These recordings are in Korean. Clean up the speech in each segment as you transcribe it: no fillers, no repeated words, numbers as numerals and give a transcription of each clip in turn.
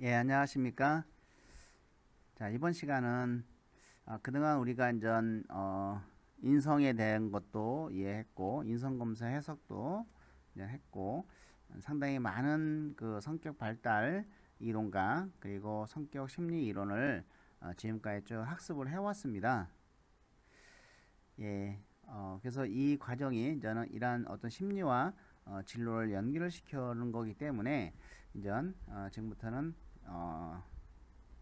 예, 안녕하십니까? 자, 이번 시간은 그동안 우리가 이제 인성에 대한 것도 이해했고 인성 검사 해석도 이제 했고 상당히 많은 그 성격 발달 이론과 그리고 성격 심리 이론을 지금까지 쭉 학습을 해왔습니다. 예, 그래서 이 과정이 저는 이러한 어떤 심리와 진로를 연결을 시켜는 거기 때문에 이제 지금부터는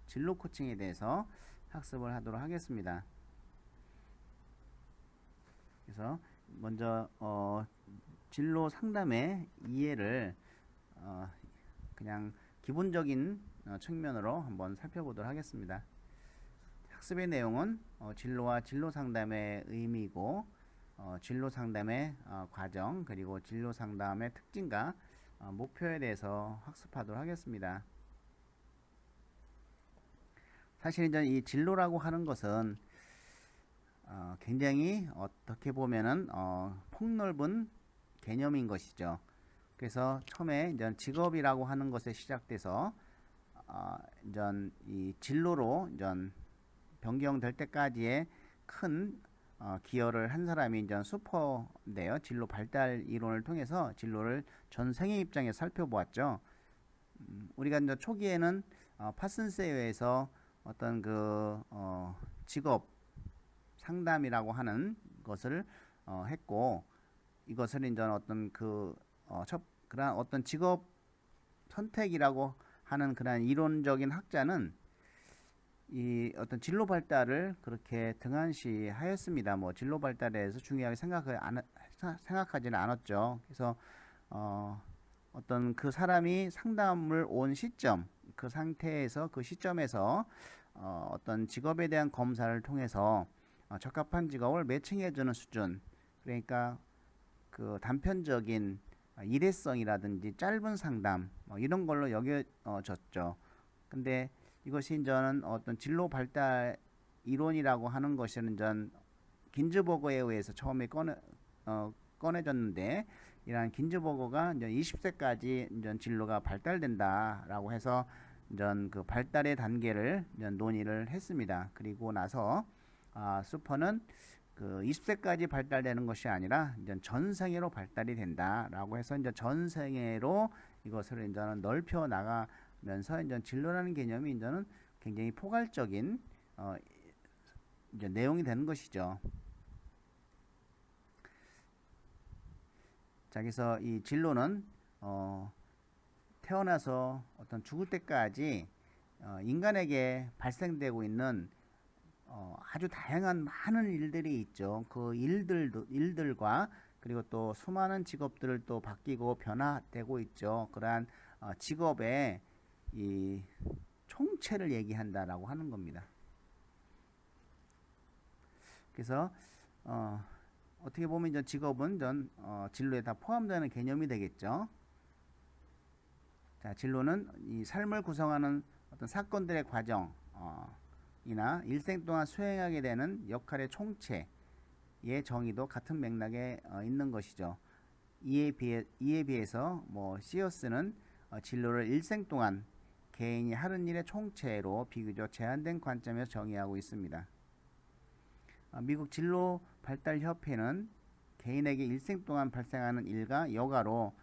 진로 코칭에 대해서 학습을 하도록 하겠습니다. 그래서 먼저 진로 상담의 이해를 어, 그냥 기본적인 측면으로 한번 살펴보도록 하겠습니다. 학습의 내용은 진로와 진로 상담의 의미이고 진로 상담의 과정 그리고 진로 상담의 특징과 목표에 대해서 학습하도록 하겠습니다. 사실 이제 이 진로라고 하는 것은 굉장히 어떻게 보면은 폭넓은 개념인 것이죠. 그래서 처음에 이제 직업이라고 하는 것에 시작돼서 이제 이 진로로 이제 변경될 때까지의 큰 기여를 한 사람이 이제 수퍼인데요. 진로 발달 이론을 통해서 진로를 전생의 입장에서 살펴보았죠. 우리가 이제 초기에는 파슨스에 의해서 어떤 그 직업 상담이라고 하는 것을 했고 이것을 이제 어떤 그러한 어떤 직업 선택이라고 하는 그러한 이론적인 학자는 이 어떤 진로 발달을 그렇게 등한시하였습니다. 뭐 진로 발달에 대해서 중요하게 생각하지는 않았죠. 그래서 어떤 그 사람이 상담을 온 시점, 그 상태에서 그 시점에서 어떤 직업에 대한 검사를 통해서 적합한 직업을 매칭해주는 수준. 그러니까 그 단편적인 일회성이라든지 짧은 상담 이런 걸로 여겨졌죠. 근데 이것이 저는 어떤 진로 발달 이론이라고 하는 것은 전 긴즈버거에 의해서 처음에 꺼내졌는데 이러한 긴즈버거가 이제 20세까지 이제 진로가 발달된다라고 해서 전 그 발달의 단계를 논의를 했습니다. 그리고 나서 수퍼는 그 20세까지 발달되는 것이 아니라 이제 전생애로 발달이 된다라고 해서 이제 전생애로 이것을 이제는 넓혀 나가면서 이제 진로라는 개념이 이제는 굉장히 포괄적인 이제 내용이 되는 것이죠. 자, 그래서 이 진로는 태어나서 어떤 죽을 때까지 인간에게 발생되고 있는 아주 다양한 많은 일들이 있죠. 그 일들과 그리고 또 수많은 직업들을 또 바뀌고 변화되고 있죠. 그러한 직업의 이 총체를 얘기한다라고 하는 겁니다. 그래서 어떻게 보면 이제 직업은 진로에 다 포함되는 개념이 되겠죠. 자, 진로는 이 삶을 구성하는 어떤 사건들의 과정, 이나 일생 동안 수행하게 되는 역할의 총체의 정의도 같은 맥락에 있는 것이죠. 이에 비해서 뭐 시어스는 진로를 일생 동안 개인이 하는 일의 총체로 비교적 제한된 관점에서 정의하고 있습니다. 미국 진로 발달 협회는 개인에게 일생 동안 발생하는 일과 여가로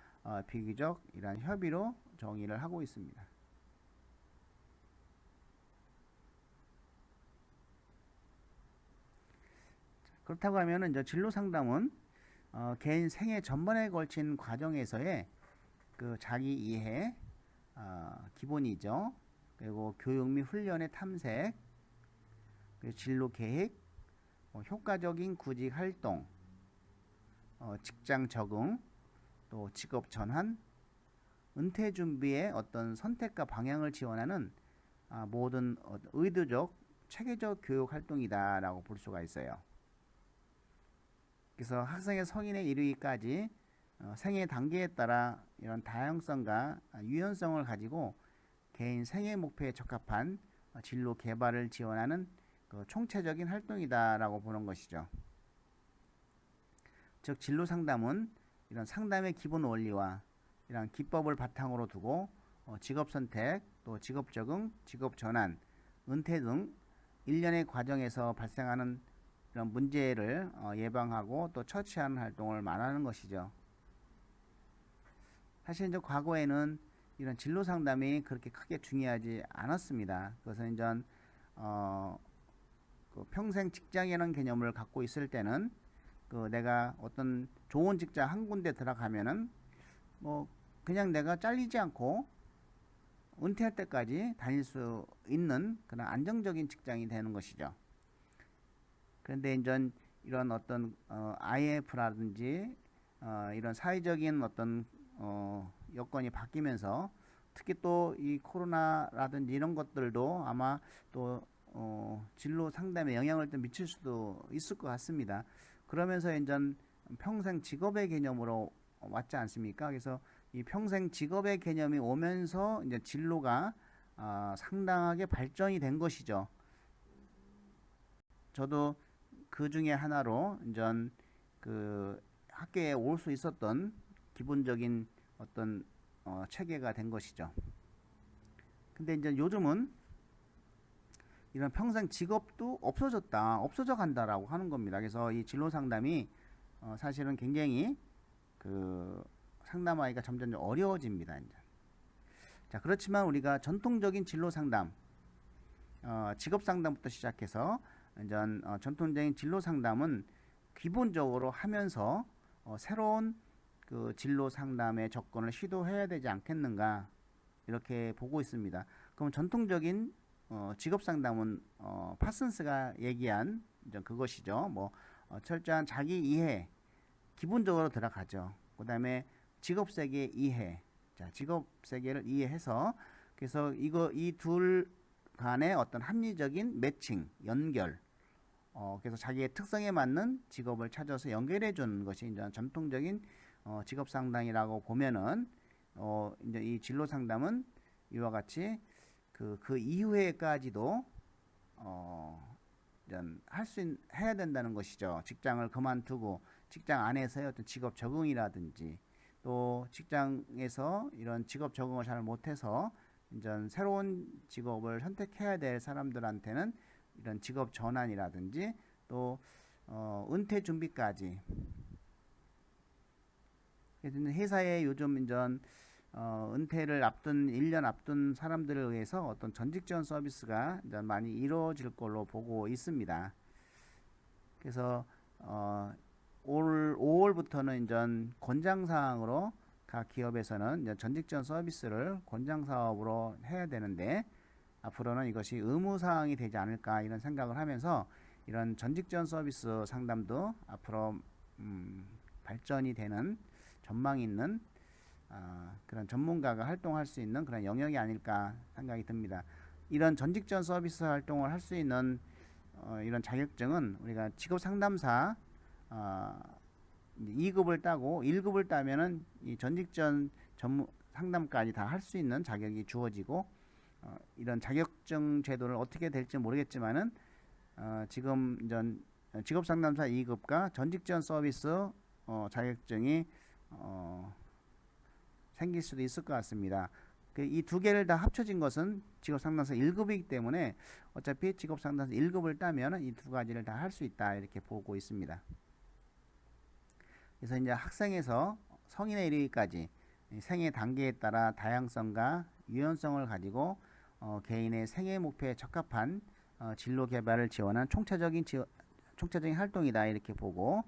비교적 이러한 협의로 정의를 하고 있습니다. 그렇다고 하면은 이제 진로 상담은 개인 생애 전반에 걸친 과정에서의 그 자기 이해 기본이죠. 그리고 교육 및 훈련의 탐색, 그리고 진로 계획, 효과적인 구직 활동, 직장 적응, 또 직업 전환, 은퇴 준비의 어떤 선택과 방향을 지원하는 모든 의도적 체계적 교육 활동이다라고 볼 수가 있어요. 그래서 학생의 성인에 이르기까지 생애 단계에 따라 이런 다양성과 유연성을 가지고 개인 생애 목표에 적합한 진로 개발을 지원하는 그 총체적인 활동이다라고 보는 것이죠. 즉 진로 상담은 이런 상담의 기본 원리와 이런 기법을 바탕으로 두고 직업 선택, 또 직업 적응, 직업 전환, 은퇴 등 일련의 과정에서 발생하는 이런 문제를 예방하고 또 처치하는 활동을 말하는 것이죠. 사실 이제 과거에는 이런 진로 상담이 그렇게 크게 중요하지 않았습니다. 그것은 이제 그 평생 직장이라는 개념을 갖고 있을 때는 그 내가 어떤 좋은 직장 한 군데 들어가면은 뭐 그냥 내가 잘리지 않고 은퇴할 때까지 다닐 수 있는 그런 안정적인 직장이 되는 것이죠. 그런데 이제 이런 어떤 IMF라든지 이런 사회적인 어떤 여건이 바뀌면서 특히 또 이 코로나라든지 이런 것들도 아마 또 진로 상담에 영향을 좀 미칠 수도 있을 것 같습니다. 그러면서 이제 평생 직업의 개념으로 왔지 않습니까? 그래서 이 평생 직업의 개념이 오면서 이제 진로가 상당하게 발전이 된 것이죠. 저도 그 중에 하나로 이제 그 학교에 올 수 있었던 기본적인 어떤 체계가 된 것이죠. 근데 이제 요즘은 이런 평생 직업도 없어져 간다라고 하는 겁니다. 그래서 이 진로 상담이 사실은 굉장히 그 상담하기가 점점 어려워집니다. 이제. 자, 그렇지만 우리가 전통적인 진로 상담, 직업 상담부터 시작해서 이제 전통적인 진로 상담은 기본적으로 하면서 새로운 그 진로 상담의 접근을 시도해야 되지 않겠는가 이렇게 보고 있습니다. 그럼 전통적인 직업 상담은 파슨스가 얘기한 이제 그것이죠. 뭐 철저한 자기 이해 기본적으로 들어가죠. 그 다음에 직업 세계 이해. 자, 직업 세계를 이해해서 그래서 이 둘 간의 어떤 합리적인 매칭, 연결. 그래서 자기의 특성에 맞는 직업을 찾아서 연결해 주는 것이 이제 전통적인 직업 상담이라고 보면은 이제 이 진로 상담은 이와 같이 그 이후에까지도 해야 된다는 것이죠. 직장을 그만두고 직장 안에서의 어떤 직업 적응이라든지 또 직장에서 이런 직업 적응을 잘 못해서 이제 새로운 직업을 선택해야 될 사람들한테는 이런 직업 전환이라든지 또 은퇴 준비까지. 회사에 요즘 이제 은퇴를 앞둔 1년 앞둔 사람들을 의해서 어떤 전직 지원 서비스가 이제 많이 이루어질 걸로 보고 있습니다. 그래서 올 5월부터는 이제 권장 사항으로 각 기업에서는 이제 전직 지원 서비스를 권장 사업으로 해야 되는데 앞으로는 이것이 의무 사항이 되지 않을까 이런 생각을 하면서 이런 전직 지원 서비스 상담도 앞으로 발전이 되는 전망이 있는 그런 전문가가 활동할 수 있는 그런 영역이 아닐까 생각이 듭니다. 이런 전직 지원 서비스 활동을 할 수 있는 이런 자격증은 우리가 직업 상담사 2급을 따고 1급을 따면은 이 전직 지원 전문 상담까지 다 할 수 있는 자격이 주어지고 이런 자격증 제도를 어떻게 될지 모르겠지만은 지금 전 직업 상담사 2급과 전직 지원 서비스 자격증이 생길 수도 있을 것 같습니다. 이 두 개를 다 합쳐진 것은 직업 상담사 1급이기 때문에 어차피 직업 상담사 1급을 따면 이 두 가지를 다 할 수 있다 이렇게 보고 있습니다. 그래서 이제 학생에서 성인에 이르기까지 생애 단계에 따라 다양성과 유연성을 가지고 개인의 생애 목표에 적합한 진로 개발을 지원한 총체적인 활동이다 이렇게 보고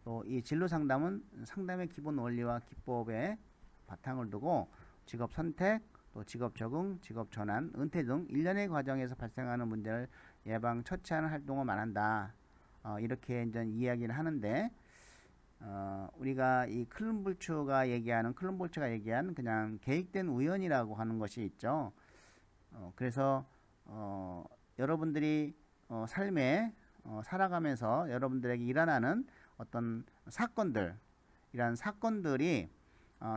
또 이 진로 상담은 상담의 기본 원리와 기법에 바탕을 두고 직업 선택, 또 직업 적응, 직업 전환, 은퇴 등 일련의 과정에서 발생하는 문제를 예방 처치하는 활동을 말한다. 이렇게 이제 이야기를 하는데 우리가 이 클름볼츠가 얘기한 그냥 계획된 우연이라고 하는 것이 있죠. 그래서 여러분들이 삶에 살아가면서 여러분들에게 일어나는 어떤 사건들, 이런 사건들이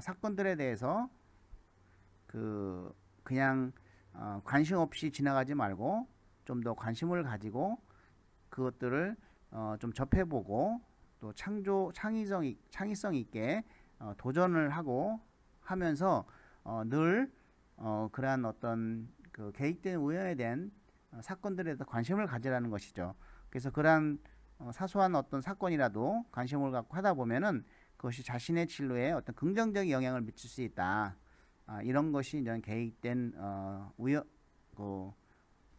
사건들에 대해서 그냥 관심 없이 지나가지 말고 좀 더 관심을 가지고 그것들을 좀 접해보고 또 창의성 있게 도전을 하고 하면서 늘 그러한 어떤 그 계획된 우연에 대한 사건들에 도 관심을 가지라는 것이죠. 그래서 그러한 사소한 어떤 사건이라도 관심을 갖고 하다 보면은 그것이 자신의 진로에 어떤 긍정적인 영향을 미칠 수 있다. 이런 것이 이제 계획된 그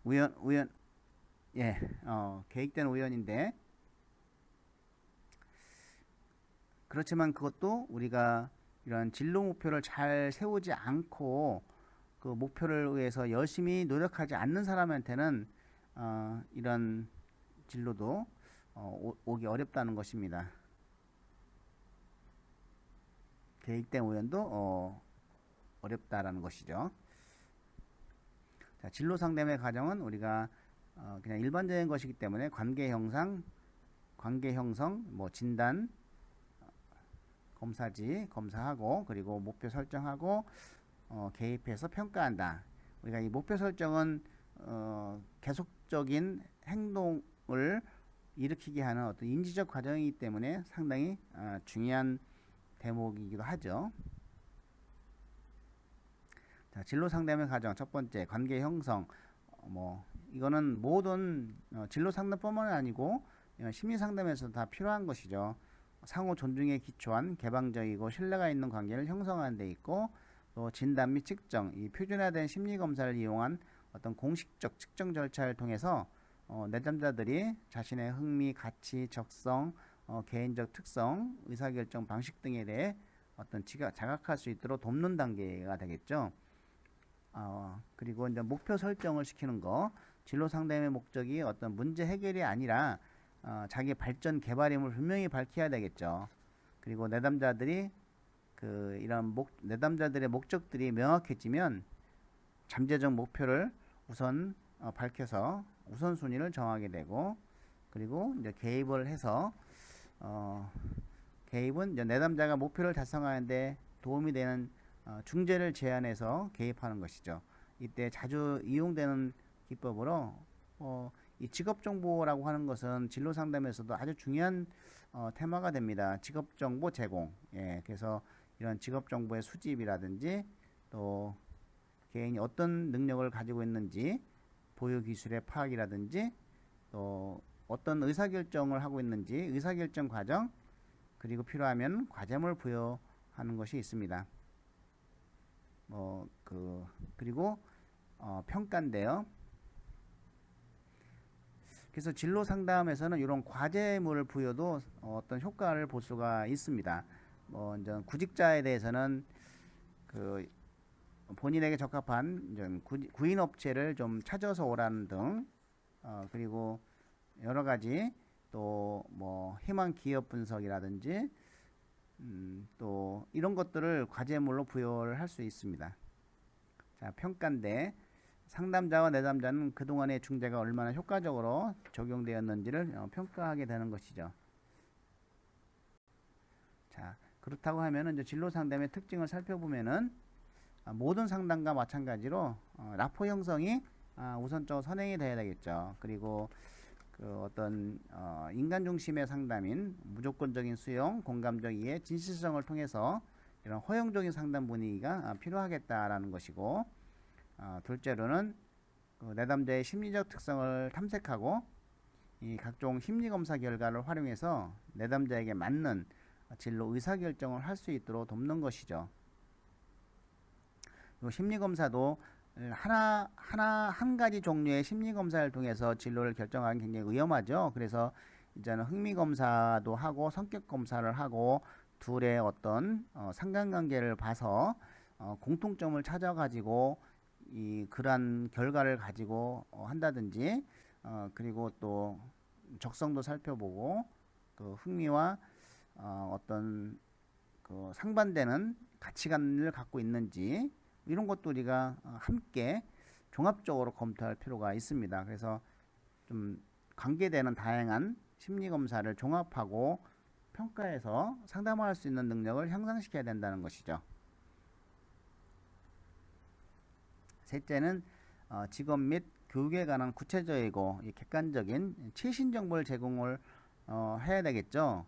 우연 예, 계획된 우연인데, 그렇지만 그것도 우리가 이런 진로 목표를 잘 세우지 않고 그 목표를 위해서 열심히 노력하지 않는 사람한테는 이런 진로도 오기 어렵다는 것입니다. 계획된 우연도 어렵다라는 것이죠. 자, 진로 상담의 과정은 우리가 그냥 일반적인 것이기 때문에 관계 형성, 뭐 진단, 검사하고, 그리고 목표 설정하고, 개입해서 평가한다. 우리가 이 목표 설정은 계속적인 행동을 일으키게 하는 어떤 인지적 과정이기 때문에 상당히 중요한 대목이기도 하죠. 자, 진로 상담의 과정 첫 번째 관계 형성. 이거는 모든 진로 상담뿐만 아니고 심리 상담에서 다 필요한 것이죠. 상호 존중에 기초한 개방적이고 신뢰가 있는 관계를 형성하는 데 있고, 또 진단 및 측정, 이 표준화된 심리 검사를 이용한 어떤 공식적 측정 절차를 통해서 내담자들이 자신의 흥미, 가치, 적성, 개인적 특성, 의사결정 방식 등에 대해 어떤 자각할 수 있도록 돕는 단계가 되겠죠. 그리고 이제 목표 설정을 시키는 거, 진로 상담의 목적이 어떤 문제 해결이 아니라 자기 발전 개발임을 분명히 밝혀야 되겠죠. 그리고 내담자들이 이런 내담자들의 목적들이 명확해지면 잠재적 목표를 우선 밝혀서 우선순위를 정하게 되고, 그리고 이제 개입을 해서 개입은 이제 내담자가 목표를 달성하는데 도움이 되는 중재를 제안해서 개입하는 것이죠. 이때 자주 이용되는 기법으로 이 직업정보라고 하는 것은 진로 상담에서도 아주 중요한 테마가 됩니다. 직업정보 제공. 예, 그래서 이런 직업정보의 수집이라든지, 또 개인이 어떤 능력을 가지고 있는지 보유 기술의 파악이라든지, 또 어떤 의사결정을 하고 있는지 의사결정 과정, 그리고 필요하면 과제물 부여하는 것이 있습니다. 그리고 평가인데요. 그래서 진로 상담에서는 이런 과제물 부여도 어떤 효과를 볼 수가 있습니다. 이제 구직자에 대해서는 본인에게 적합한 구인 업체를 좀 찾아서 오라는 등, 그리고 여러 가지 또 희망 기업 분석이라든지, 또 이런 것들을 과제물로 부여를 할 수 있습니다. 자, 평가인데, 상담자와 내담자는 그동안의 중재가 얼마나 효과적으로 적용되었는지를 평가하게 되는 것이죠. 자, 그렇다고 하면은 이제 진로 상담의 특징을 살펴보면은 모든 상담과 마찬가지로 라포 형성이 우선적으로 선행이 돼야 되겠죠. 그리고 어떤 인간 중심의 상담인 무조건적인 수용, 공감적 이해, 진실성을 통해서 이런 허용적인 상담 분위기가 필요하겠다라는 것이고, 둘째로는 내담자의 심리적 특성을 탐색하고 이 각종 심리검사 결과를 활용해서 내담자에게 맞는 진로 의사결정을 할 수 있도록 돕는 것이죠. 심리검사도 한 가지 종류의 심리검사를 통해서 진로를 결정하기 굉장히 위험하죠. 그래서 이제는 흥미검사도 하고 성격검사를 하고 둘의 어떤 상관관계를 봐서 공통점을 찾아가지고 그러한 결과를 가지고 한다든지, 그리고 또 적성도 살펴보고 흥미와 어떤 상반되는 가치관을 갖고 있는지, 이런 것도 우리가 함께 종합적으로 검토할 필요가 있습니다. 그래서 좀 관계되는 다양한 심리검사를 종합하고 평가해서 상담할 수 있는 능력을 향상시켜야 된다는 것이죠. 셋째는 직업 및 교육에 관한 구체적이고 객관적인 최신 정보를 제공을 해야 되겠죠.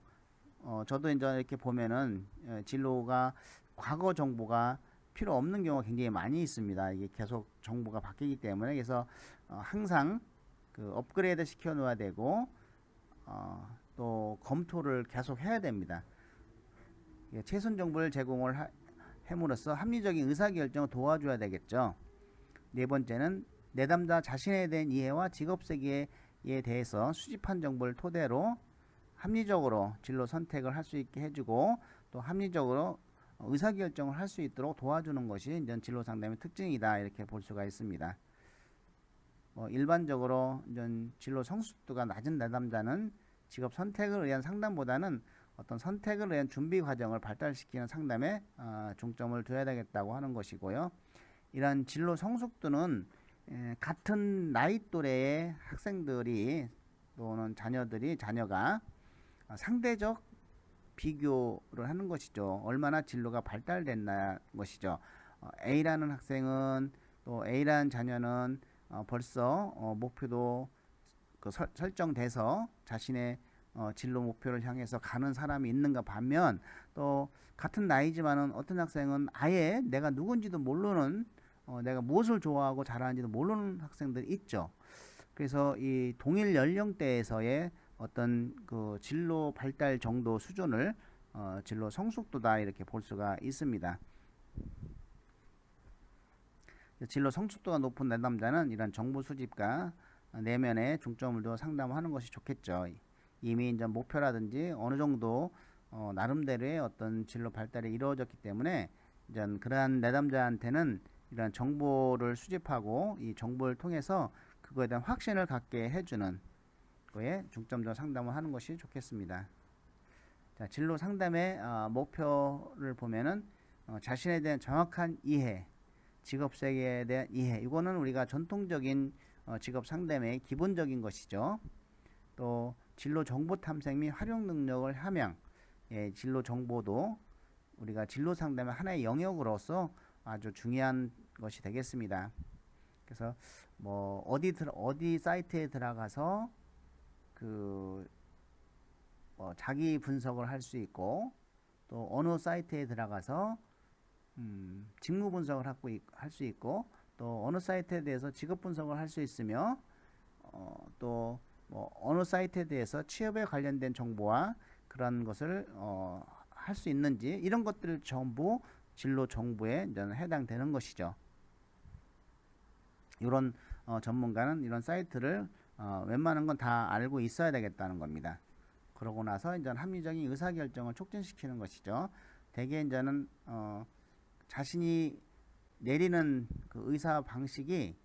저도 이제 이렇게 보면은 진로가 과거 정보가 필요 없는 경우가 굉장히 많이 있습니다. 이게 계속 정보가 바뀌기 때문에. 그래서 항상 그 업그레이드 시켜 놓아야 되고 또 검토를 계속 해야 됩니다. 최선 정보를 제공을 함으로써 합리적인 의사결정을 도와줘야 되겠죠. 네 번째는 내담자 자신에 대한 이해와 직업 세계에 대해서 수집한 정보를 토대로 합리적으로 진로 선택을 할 수 있게 해주고 또 합리적으로 의사결정을 할 수 있도록 도와주는 것이 이제 진로 상담의 특징이다, 이렇게 볼 수가 있습니다. 일반적으로 이제 진로 성숙도가 낮은 내담자는 직업 선택을 위한 상담보다는 어떤 선택을 위한 준비 과정을 발달시키는 상담에 중점을 둬야 되겠다고 하는 것이고요. 이러한 진로 성숙도는 같은 나이 또래의 학생들이 또는 자녀가 상대적 비교를 하는 것이죠. 얼마나 진로가 발달됐나 것이죠. A라는 학생은 또 A라는 자녀는 벌써 목표도 설정돼서 자신의 진로 목표를 향해서 가는 사람이 있는가 반면, 또 같은 나이지만은 어떤 학생은 아예 내가 누군지도 모르는, 내가 무엇을 좋아하고 잘하는지도 모르는 학생들이 있죠. 그래서 이 동일 연령대에서의 어떤 그 진로 발달 정도 수준을 진로 성숙도다, 이렇게 볼 수가 있습니다. 진로 성숙도가 높은 내담자는 이런 정보 수집과 내면에 중점을 두어 상담하는 것이 좋겠죠. 이미 이제 목표라든지 어느 정도 나름대로의 어떤 진로 발달이 이루어졌기 때문에 이제 그러한 내담자한테는 이런 정보를 수집하고 이 정보를 통해서 그거에 대한 확신을 갖게 해주는 거에 중점적으로 상담을 하는 것이 좋겠습니다. 자, 진로 상담의 목표를 보면은 자신에 대한 정확한 이해, 직업 세계에 대한 이해, 이거는 우리가 전통적인 직업 상담의 기본적인 것이죠. 또 진로 정보 탐색 및 활용 능력을 함양, 진로 정보도 우리가 진로 상담의 하나의 영역으로서 아주 중요한 것이 되겠습니다. 그래서 뭐 어디 사이트에 들어가서 그 자기 분석을 할 수 있고, 또 어느 사이트에 들어가서 직무 분석을 할 수 있고, 또 어느 사이트에 대해서 직업 분석을 할 수 있으며, 또 뭐 어느 사이트에 대해서 취업에 관련된 정보와 그런 것을 할 수 있는지, 이런 것들 전부 진로 정보에 해당되는 것이죠. 이런 전문가는 이런 사이트를 웬만한 건 다 알고 있어야 되겠다는 겁니다. 그러고 나서 이제 합리적인 의사결정을 촉진시키는 것이죠. 대개 이제는 자신이 내리는 그 의사 방식이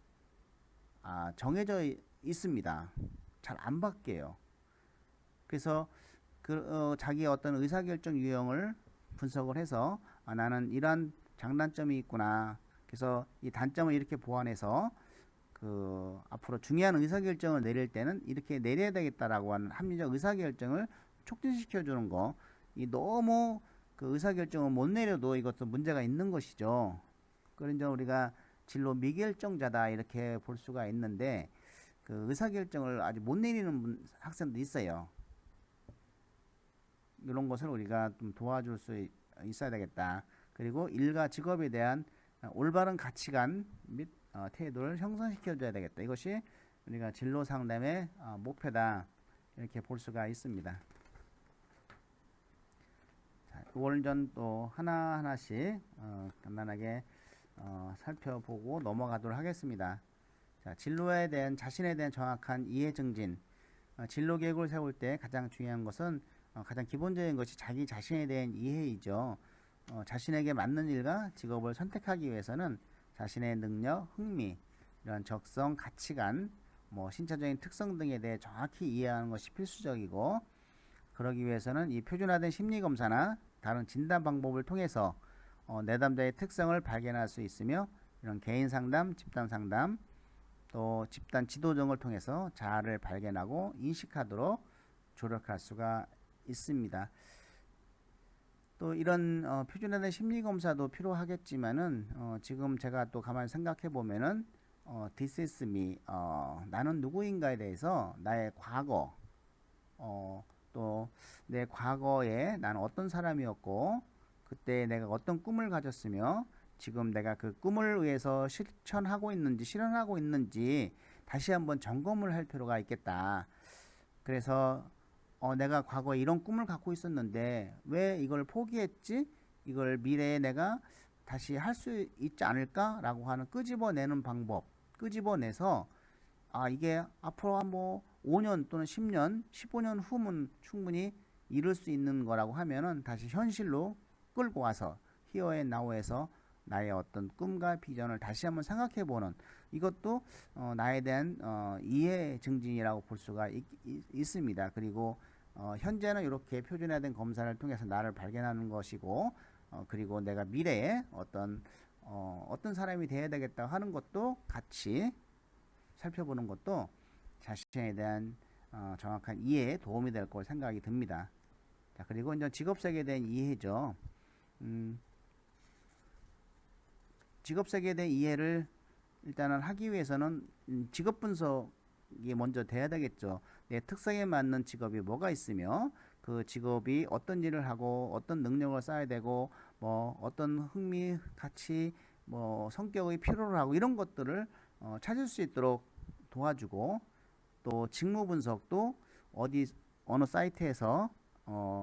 정해져 있습니다. 잘 안 바뀌어요. 그래서 자기의 어떤 의사결정 유형을 분석을 해서 나는 이러한 장단점이 있구나, 그래서 이 단점을 이렇게 보완해서 앞으로 중요한 의사결정을 내릴 때는 이렇게 내려야 되겠다라고 하는 합리적 의사결정을 촉진시켜 주는 거. 이 너무 그 의사결정을 못 내려도 이것도 문제가 있는 것이죠. 그래서 우리가 진로 미결정자다, 이렇게 볼 수가 있는데, 그 의사결정을 아직 못 내리는 학생도 있어요. 이런 것을 우리가 좀 도와줄 수 있어야 되겠다. 그리고 일과 직업에 대한 올바른 가치관 및 태도를 형성시켜 줘야 되겠다. 이것이 우리가 진로 상담의 목표다, 이렇게 볼 수가 있습니다. 자, 이걸 또 하나하나씩 간단하게 살펴보고 넘어가도록 하겠습니다. 자, 진로에 대한 자신에 대한 정확한 이해 증진. 진로 계획을 세울 때 가장 중요한 것은 가장 기본적인 것이 자기 자신에 대한 이해이죠. 자신에게 맞는 일과 직업을 선택하기 위해서는 자신의 능력, 흥미, 이런 적성, 가치관, 신체적인 특성 등에 대해 정확히 이해하는 것이 필수적이고, 그러기 위해서는 이 표준화된 심리검사나 다른 진단 방법을 통해서 내담자의 특성을 발견할 수 있으며, 이런 개인 상담, 집단 상담, 또 집단 지도 등을 통해서 자아를 발견하고 인식하도록 조력할 수가 있습니다. 또 이런 표준화된 심리검사도 필요하겠지만은 지금 제가 또 가만히 생각해 보면은 This is me, 나는 누구인가에 대해서 나의 과거, 또 내 과거에 나는 어떤 사람이었고, 그때 내가 어떤 꿈을 가졌으며 지금 내가 그 꿈을 위해서 실천하고 있는지 실현하고 있는지 다시 한번 점검을 할 필요가 있겠다. 그래서 내가 과거에 이런 꿈을 갖고 있었는데 왜 이걸 포기했지? 이걸 미래에 내가 다시 할 수 있지 않을까라고 하는 끄집어내는 방법, 끄집어내서 이게 앞으로 한 뭐 5년 또는 10년, 15년 후면 충분히 이룰 수 있는 거라고 하면은 다시 현실로 끌고 와서 히어 앤 나우에서 나의 어떤 꿈과 비전을 다시 한번 생각해 보는, 이것도 나에 대한 이해 증진이라고 볼 수가 있습니다. 그리고 현재는 이렇게 표준화된 검사를 통해서 나를 발견하는 것이고, 그리고 내가 미래에 어떤 사람이 되어야 되겠다 하는 것도 같이 살펴보는 것도 자신에 대한 정확한 이해에 도움이 될 걸 생각이 듭니다. 자, 그리고 이제 직업세계에 대한 이해죠. 직업세계에 대한 이해를 일단은 하기 위해서는 직업 분석이 먼저 돼야 되겠죠. 내 특성에 맞는 직업이 뭐가 있으며 그 직업이 어떤 일을 하고 어떤 능력을 쌓아야 되고 뭐 어떤 흥미, 가치, 뭐 성격의 필요를 하고 이런 것들을 찾을 수 있도록 도와주고, 또 직무 분석도 어느 사이트에서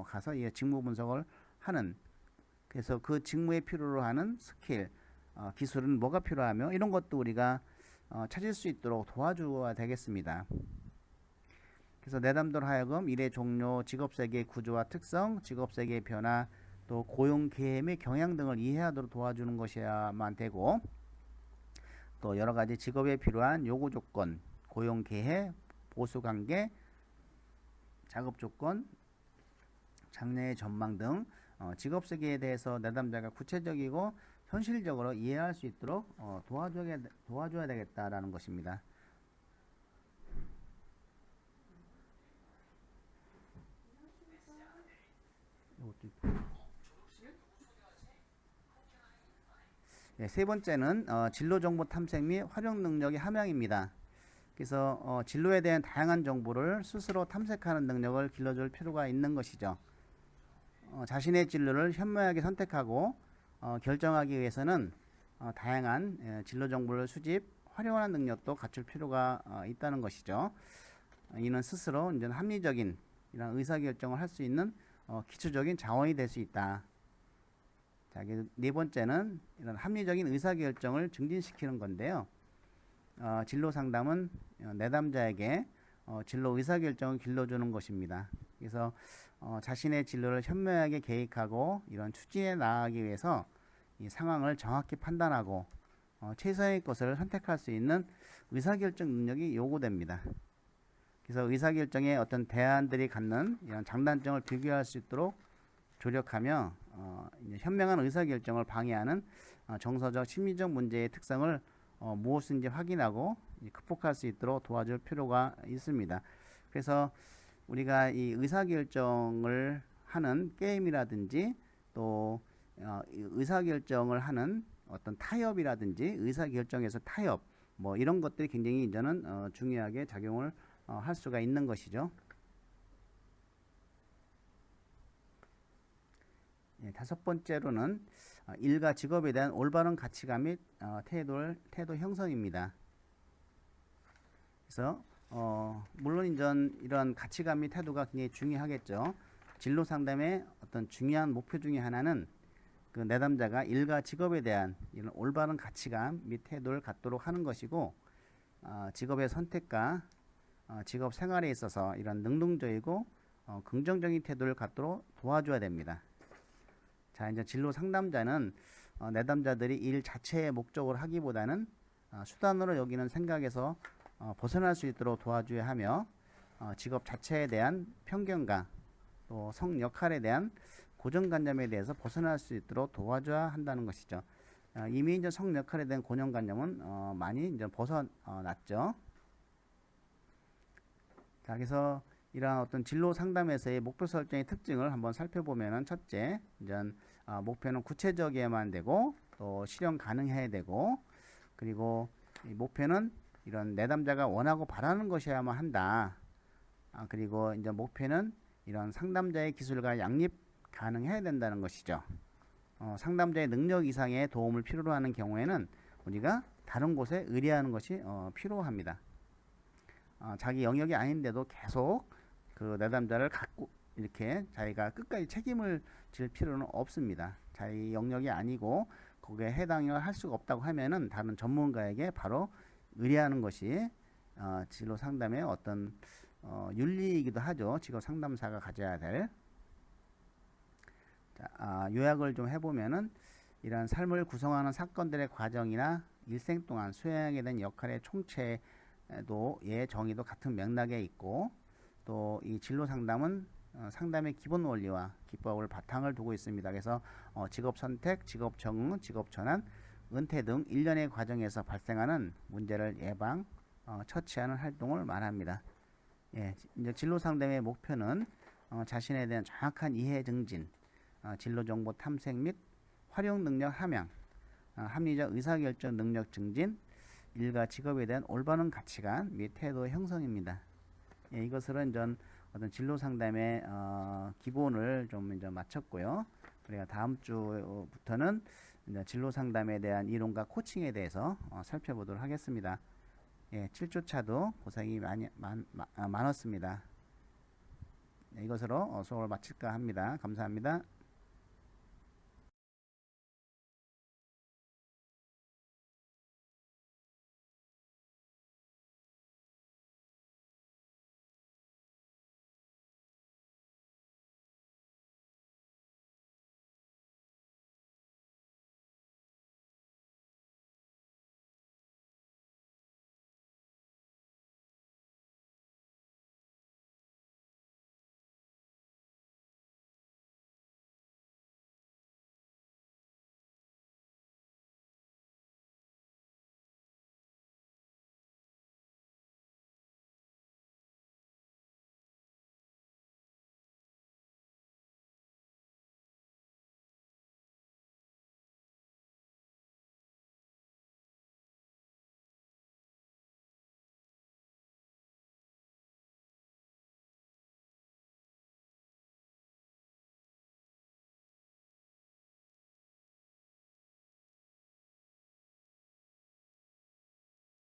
가서 이 직무 분석을 하는, 그래서 그 직무에 필요로 하는 스킬, 기술은 뭐가 필요하며 이런 것도 우리가 찾을 수 있도록 도와줘야 되겠습니다. 그래서 내담자로 하여금 일의 종료, 직업세계의 구조와 특성, 직업세계의 변화, 또 고용 계획의 경향 등을 이해하도록 도와주는 것이야만 되고, 또 여러가지 직업에 필요한 요구 조건, 고용 계획, 보수 관계, 작업 조건, 장래의 전망 등 직업세계에 대해서 내담자가 구체적이고 현실적으로 이해할 수 있도록 도와줘야 되겠다라는 것입니다. 네, 세 번째는 진로 정보 탐색 및 활용 능력의 함양입니다. 그래서 진로에 대한 다양한 정보를 스스로 탐색하는 능력을 길러줄 필요가 있는 것이죠. 자신의 진로를 현명하게 선택하고 결정하기 위해서는 다양한 진로 정보를 수집, 활용하는 능력도 갖출 필요가 있다는 것이죠. 이는 스스로 이제 합리적인 이런 의사결정을 할 수 있는 기초적인 자원이 될 수 있다. 자, 네 번째는 이런 합리적인 의사결정을 증진시키는 건데요. 진로 상담은 내담자에게 진로 의사결정을 길러주는 것입니다. 그래서 자신의 진로를 현명하게 계획하고 이런 추진해 나가기 위해서 이 상황을 정확히 판단하고 최선의 것을 선택할 수 있는 의사결정 능력이 요구됩니다. 그래서 의사결정에 어떤 대안들이 갖는 이런 장단점을 비교할 수 있도록 조력하며 현명한 의사결정을 방해하는 정서적 심리적 문제의 특성을 무엇인지 확인하고 극복할 수 있도록 도와줄 필요가 있습니다. 그래서 우리가 이 의사결정을 하는 게임이라든지 또 의사결정을 하는 어떤 타협이라든지 의사결정에서 타협 뭐 이런 것들이 굉장히 이제는 중요하게 작용을 할 수가 있는 것이죠. 다섯 번째로는 일과 직업에 대한 올바른 가치관 및 태도 형성입니다. 그래서 물론 이런 가치관 및 태도가 굉장히 중요하겠죠. 진로 상담의 어떤 중요한 목표 중에 하나는 그 내담자가 일과 직업에 대한 이런 올바른 가치관 및 태도를 갖도록 하는 것이고, 직업의 선택과 직업 생활에 있어서 이런 능동적이고 긍정적인 태도를 갖도록 도와줘야 됩니다. 자, 이제 진로 상담자는 내담자들이 일 자체의 목적으로 하기보다는 수단으로 여기는 생각에서 벗어날 수 있도록 도와줘야 하며, 직업 자체에 대한 편견과 또 성 역할에 대한 고정관념에 대해서 벗어날 수 있도록 도와줘야 한다는 것이죠. 이미 이제 성 역할에 대한 고정관념은 많이 이제 벗어났죠. 자, 그래서 이러한 어떤 진로 상담에서의 목표 설정의 특징을 한번 살펴보면은, 첫째, 이제 목표는 구체적이어야만 되고 또 실현 가능해야 되고, 그리고 이 목표는 이런 내담자가 원하고 바라는 것이어야만 한다. 그리고 이제 목표는 이런 상담자의 기술과 양립 가능해야 된다는 것이죠. 상담자의 능력 이상의 도움을 필요로 하는 경우에는 우리가 다른 곳에 의뢰하는 것이 필요합니다. 자기 영역이 아닌데도 계속 그 내담자를 갖고 이렇게 자기가 끝까지 책임을 질 필요는 없습니다. 자기 영역이 아니고 거기에 해당을 할 수가 없다고 하면은 다른 전문가에게 바로 의뢰하는 것이 진로 상담의 어떤 윤리이기도 하죠. 직업 상담사가 가져야 될. 자, 요약을 좀 해보면은 이러한 삶을 구성하는 사건들의 과정이나 일생 동안 수행하게 된 역할의 총체도 예 정의도 같은 맥락에 있고 또 이 진로 상담은 상담의 기본 원리와 기법을 바탕을 두고 있습니다. 그래서 직업 선택, 직업 적응, 직업 전환, 은퇴 등 일련의 과정에서 발생하는 문제를 예방, 처치하는 활동을 말합니다. 예, 이제 진로 상담의 목표는 자신에 대한 정확한 이해 증진, 진로 정보 탐색 및 활용 능력 함양, 합리적 의사결정 능력 증진, 일과 직업에 대한 올바른 가치관 및 태도 형성입니다. 예, 이것으로 전 어떤 진로 상담의 기본을 좀 이제 마쳤고요. 우리가 다음 주부터는 이제 진로 상담에 대한 이론과 코칭에 대해서 살펴보도록 하겠습니다. 예, 7주차도 고생이 많았습니다. 네, 이것으로 수업을 마칠까 합니다. 감사합니다.